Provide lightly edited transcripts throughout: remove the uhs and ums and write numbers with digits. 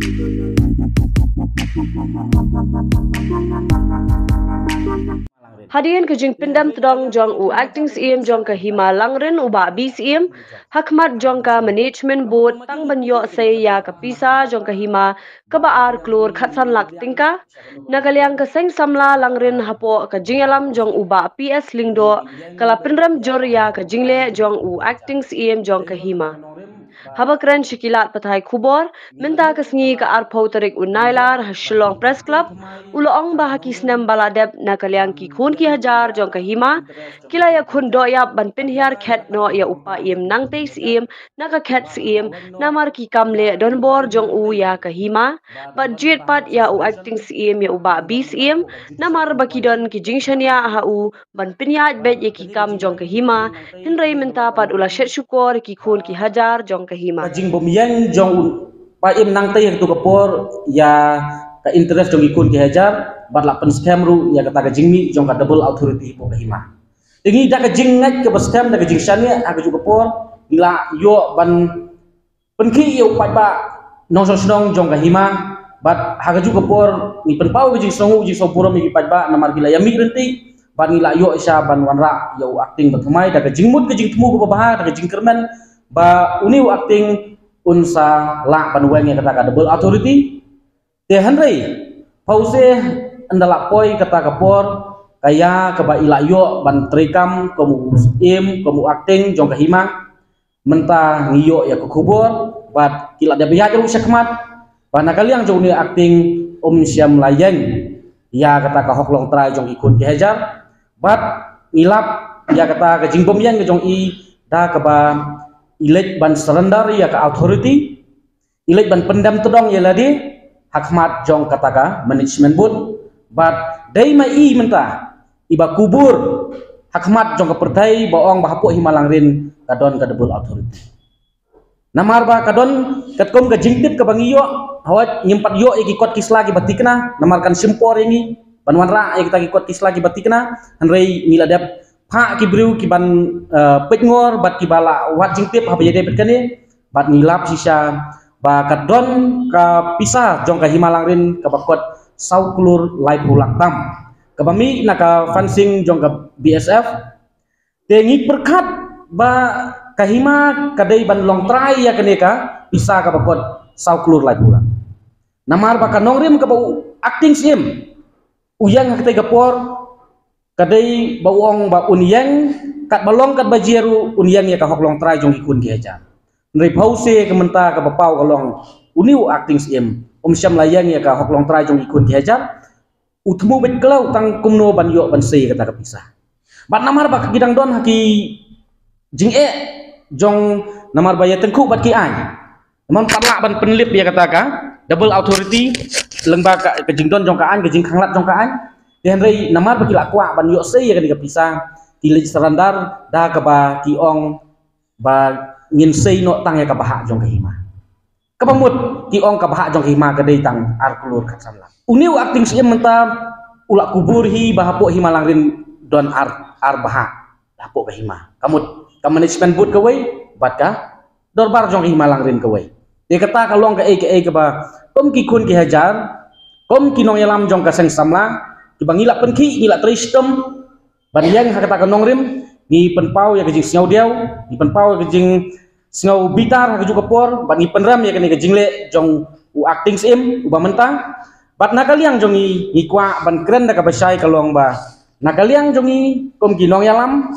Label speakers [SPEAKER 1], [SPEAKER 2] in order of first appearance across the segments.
[SPEAKER 1] Hadian ke jing pindam tedong jong u acting CM jong ke hima langren uba BCM hakmat jong ka management board tang ban yo se ya ke pisa jong ke hima ke baar klur khatsan lak tingka nakaliang ke seng samla langren hapo ke jingalam jong uba PS lingdo kala pinram jor ya ke jingle jong u acting CM jong ke hima haba keren shikilat patai kubor minta kesngi ke arpau terik unailar Shillong Press Club uloong bahaki senam baladeb nakaliang ki khun ki hajar jong kahima kila ya khun do ya ban pinhiar khet no ya upa im nang te sim naka khet sim namar ki kamle don bor jong u ya kahima but jet pat ya u acting sim ya uba bsim namar baki don ki jingshan ya ha u ban pinyat bet ya ki kam jong kahima hinrei minta pat ula shet syukur ki khun ki hajar jong kahima
[SPEAKER 2] jing bom yang jong pa im nang te tu kapor ya ka interest jong ikun ki hajar bat la pen scam ru ya kata ka jingmi jong ka double authority po kahima tingi da ka jing ngat ke scam da ka jing shania aga juga por ila yo ban penki yo pa ba nong song jong kahima bat haga juga por ni pen pau jing songu jing so puro mi pa ba namar gila ya mi renti ban ila yo isya ban wanra yo acting batumai da ka jingmut ka jing temu ko bah da ka jing kermen ba uniu acting unsa la panweng yang kata double authority te hanrei pause andala poi kata kapor kaya ke ba ila yo ban trikam komu im komu acting jong kahima menta ngiyo ya ke kubur bat kila da biya jong syakmat bana kaliang jong ni acting syam layeng ya kata ka hoklong trai jong ikun ki hajar bat ngilap ya kata ka jingbom yang jong i da ka ba ilet ban surrender ya ke authority ilet ban pendam tedong ya ladi hakmat jong kataka management board but dai mai i mentah iba kubur hakmat jong ke pertai baong bahapo himalang rin kadon ka double authority namar ba kadon katkom ka jingtit ka bangiyo hawat nyempat yo iki kot kis lagi batikna namar kan simpor ini banwan ra iki tagi kot kis lagi batikna hanrei miladap pak kibriu kiban petngor bat kibala wat jingtip ha bejade betkane bat ngilap sisa ba kadon ka pisah jong ka himalang rin ka bakot sauklur live ulak tam ka bami naka fansing jong ka BSF tengi perkat ba kahima kadai ban long try ya kene ka pisah ka bakot sauklur live ulak namar ba kanong rim ka bau acting sim uyang ka gapor kadai bawong ba unyang kat balong kat bajeru unyang ya ka hoklong trai jong ikun ki hajar nrei pause ke menta ka bapau kalong uniu acting sim syam layang ya ka hoklong trai jong ikun ki hajar utmu bet klau tang kumno ban yo ban sei kata ka pisah bat namar ba gidang don haki jing jong namar ba ya tengku bat ki ai namon padla ban penlip ya kata ka double authority lengba ka jing don jong ka an ke jing khanglat jong ka an Henry namar bagi lakwa ban yo sei kan pisah kilit serandar da ka ba kiong ba ngin sei no tang ya ka bah jong kahima kapamut kiong ka bah jong kahima ka dei tang ar klur katsan la uniu acting sim menta ulak kubur hi bahapo himalang rin don ar bah hapo kahima kamut ka management board ka wei bat ka dorbar jong himalang rin ka wei de kata kalong ka ke ba kom ki kun ki hajar kom kinong yalam jong ka seng samla ibang ngilak penki ngilak tristem ban yang hakata kanong rim ni penpau ya kejing singau diau ni penpau ya kejing singau bitar ha juga por ban ni penram ya kene kejing le jong u acting sim uba mentang bat nakaliang jong ni kwa ban keren da ka basai kalong ba nakaliang jong ni kom ginong yalam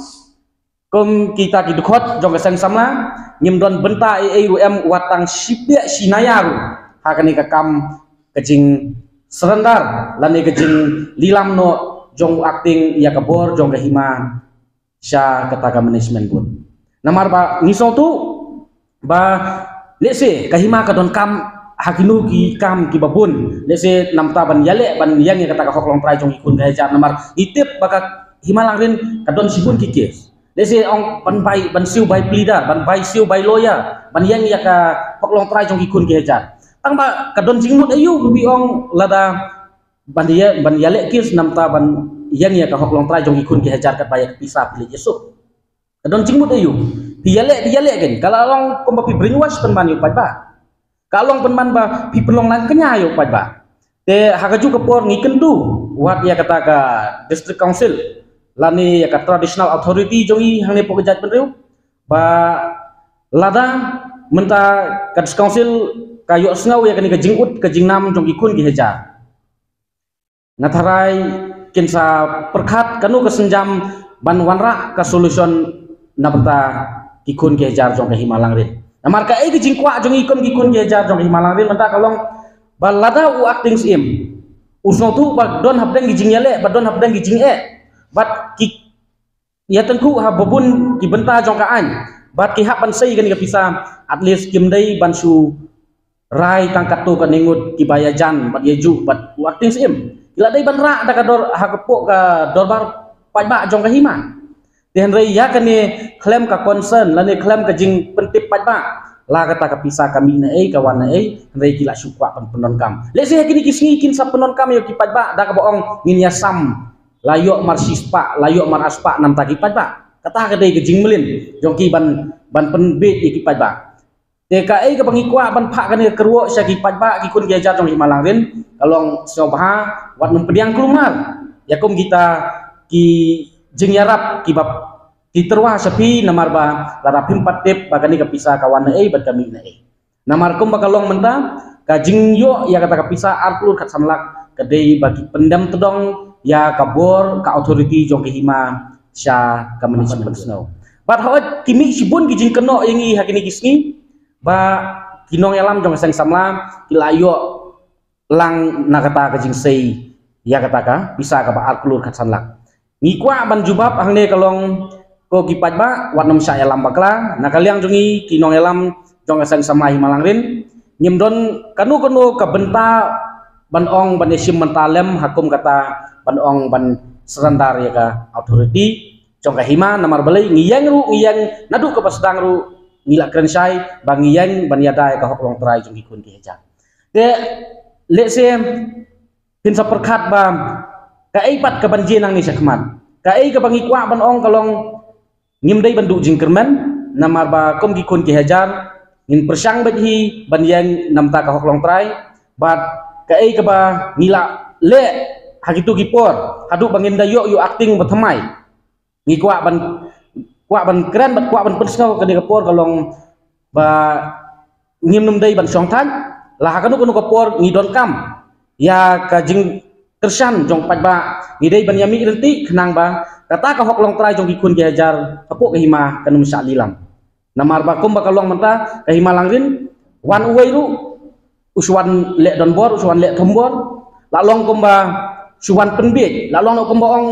[SPEAKER 2] kom kita ki dukot jong kesang samla nyimdon benta rum watang sipia sinayaru ha kene ka kam kejing serendar lani kejing lilam no jong acting ya kabor jong kahima sya kata ka management board namar ba ngisong tu ba lese kahima ka don kam hakinu ki kam ki babun lese namta ban yale ban yang ya kata ka hoklong trai jong ikun ka hajar namar itip baka himalang rin ka don sibun ki kes lese ong ban bai ban siu bai pleader ban bai siu bai lawyer ban yang ya ka hoklong trai jong ikun ki hajar tang ba kadon jingmut ayu biong lada bandia ban yale kis namta ban yang ya ka hoklong trai jong ikun ki hajar kat bayak pisah pilih yesu kadon jingmut ayu diale gen kalau long kombapi brainwash pen ban yu pai ba kalong penman ba pi pelong lang kenya yo pat ba te hakaju kapor ngiken tu wat ya kata ka district council lani ya ka traditional authority jongi hangne pokejat penriu ba lada menta ka district council kayo sngau ya kani ka jingut ka jingnam jong ikun ki heja natharai kinsa perkhat kanu kesenjam ban wanra ka solution nabta kikun ki hejar jong ka himalang rin namar ka ai ki jingkwa jong ikun kikun ki hejar jong himalang rin menta kalong balada u acting sim usno tu ba don habdang gijing yale ba don habdang gijing bat ki ya tengku ha bobun ki benta jong ka an bat ki hak ban sei kan ka pisa at least kim dai ban su rai tangkat tu ka ningut ki bayajan bat yeju bat u acting sim ila dai ban ra da ka dor ha kepok ka dorbar pajba jong ka hima den rai ya kan ni claim ka concern la ni claim ka jing pentip pajba la kata ka pisa kami na kawan na rei kila sukwa pan penon kam le se kini kisngi kin sa penon kam yo kipat ba da ka boong ngin ya sam layok marsispa layok maraspa nam ta kipat ba kata ka dei ke jing melin jong ki ban penbet ki kipat ba te ka ka pangikwa ban pha kan kerwo sya kipat ba ki kun geja jong himalang rin kalong sobha wat num pediang kelumar yakum kita ki jing yarap ki bab diterwah sepi namar ba larapim patip bagani kapisa kawan na bat kami na namar kum bakalong menta kajing yo ya kata kapisa arklur kat samlak kadai bagi pendam tedong ya kabor ka authority jong hima sya ka management snow bat hawat kimi sibun kijing keno yangi hakini kisni ba kinong yalam jong sang samla kilayo lang nakata kajing sei ya kata ka bisa ka ba arklur kat samlak ngikwa ban jubab hangne kalong ko kipat ba wat nom sya elam bakla nakaliang jongi kinong elam jong asang sama himalang rin nyemdon kanu ka benta ban ong ban esim mentalem hakum kata ban ong ban serandar ya ka authority jong ka hima namar balai ngiyang nadu ka pasdang ru ngilak krensai bang ngiyang ban yada ka hoklong trai jong ikun ki heja de le se pin sa perkhat ba ka pat ka banjin nang ni sakmat ka ka bangikwa ban ong kalong ngimdai bandu jingkerman namar ba kom gi kun ki hajar ngin persang bagi ban yang namta ka hoklong trai bat ka ka ba ngila le hagitu gipor hadu bangin da yo acting bathamai ngi kwa ban kran bat kwa ban pensau ka di kapor kalong ba ngim num dai ban songthan lah kanu kapor ngi don kam ya ka jing tersan jong pat ba ngi dai ban yami renti khnang ba kata ka hoklong trai jong ikun ki hajar kapok ka hima kanum sya lilam namar ba kum bakalong menta ka hima langrin wan uwei ru uswan le don bor uswan le thombor lalong kum ba suwan penbet lalong no kum ba ong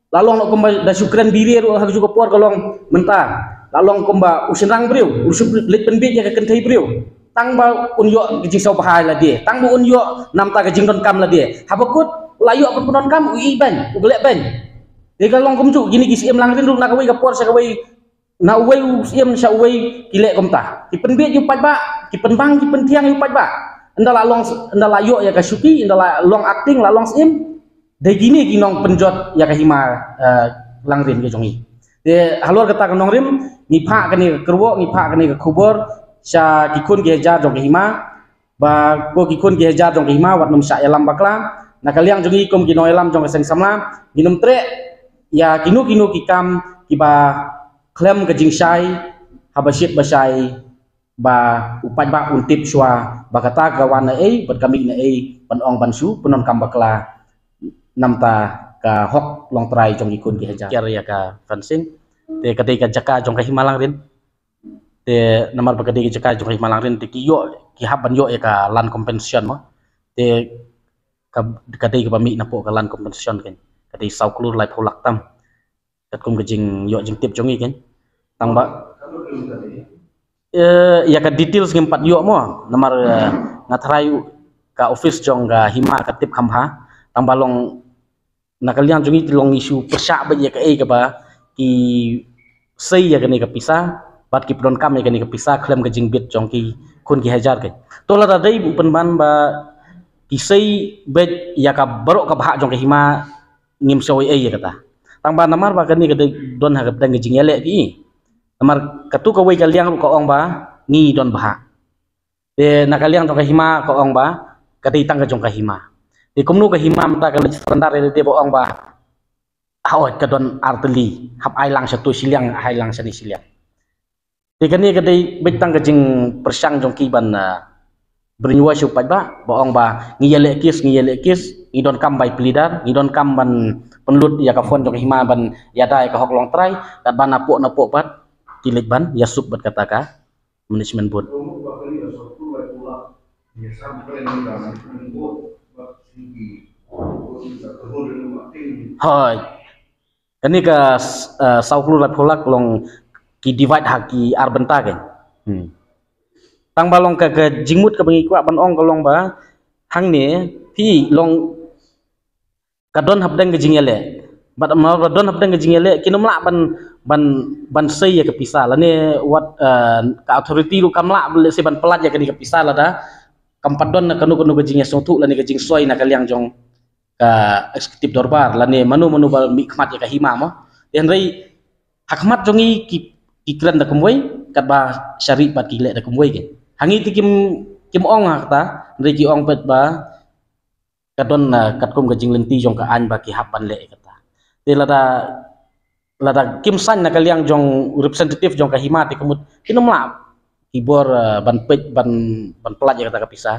[SPEAKER 2] lalong no kum ba da sukran biri ru ha juga por kalong menta lalong kum ba usinrang briu usuk le penbet ya ka kentai briu tang ba unyo ki sau bahai la dia tang bu unyo namta ka jingdon kam la dia habakut layo pun penon kam ui ban uglek ban Ika long kumcu gini kisi em langrin ru nak away kapor sa kaway na away em sa away kilek komta kipenbet yu pat ba kipenbang kipentiang yu pat ba ndala long ndala yo ya kasuki ndala long acting la long em dai gini kinong penjot ya kahima langrin ke jongi de halor kata kanong rim ngipha kani kerwo ngipha kani ke khubor sa kikun ge jar jong hima ba ko kikun ge jar jong hima wat num sa elam bakla nakaliang jongi kom kinong elam jong seng samla ginum tre ya kinu kikam kiba klem ke jingsai habasit basai ba upat ba untip swa ba kata kawan na bat kami na panong bansu penon kam bakla namta ka hok long trai jong ikun ki hajar ya ka fencing te ketika jaka jong ka himalang rin te namar ba ketika jaka jong ka himalang rin te kiyo ki haban yo ya ka lan compensation mo te ketika pami na po ka lan compensation kan kati sau klur lai pholak tam kum kejing yo jing tip jongi kan tang ba ya ka details ngem pat yo mo namar ngathrai ka office jong ga hima ka tip khamha tang balong nakalian jongi tilong isu persak ba ya ka ba ki sei ya ka ni ka pisa bat ki pron kam ya ka ni ka pisa klem kejing bit jong ki kun ki hajar ke to la dai penban ba ki sei bet ya ka barok ka bha jong ka hima ngim soi ya kata tang ba namar ba kani kada don ha kapdang jing yale ki namar katu ka wei ka liang ka ong ba ni don bah de nakaliang jong kahima ko ong ba kati tang ka jong kahima de kumnu kahima mata ka standar de bo ong ba hawat ka don arteli hap ai lang sa tu siliang ai lang sa ni siliang de kani ka de betang ka jing persang jong kiban bernyua supat ba bohong ba ngiyele kis ngidon kam bai pelidar ngidon kam ban penlut ya ka fon jong hima ban ya dai ka hoklong trai kat ban napok bat tilik ban ya sub bat kata ka management board hoi kani ka sauklu lat polak long ki divide haki arbenta kan tang balong ka jingmut ka bangi kwa ban ong kalong ba hang ne pi long kadon habdang ke jingele bat ma kadon habdang ke jingele kinomla ban sei ya ke pisah la ne wat ka authority lu kamla se ban pelat ya ke di pisah la da kampadon na kanu ke jingnya sotu la ne ke jing soi na kaliang jong ka eksekutif dorbar la ne manu bal mikmat ya ka hima mo den rei hakmat jongi ki kran da kumoi kat ba syari bat ki le da kumoi ke hangi ti kim ong ta rei ki ong pet ba kadon na katkum ka jing lenti jong ka an ba ki hap ban le kata te lada kim san na kaliang jong representative jong ka hima ti kemut kinomla kibor ban pet ban pelat ya kata ka pisah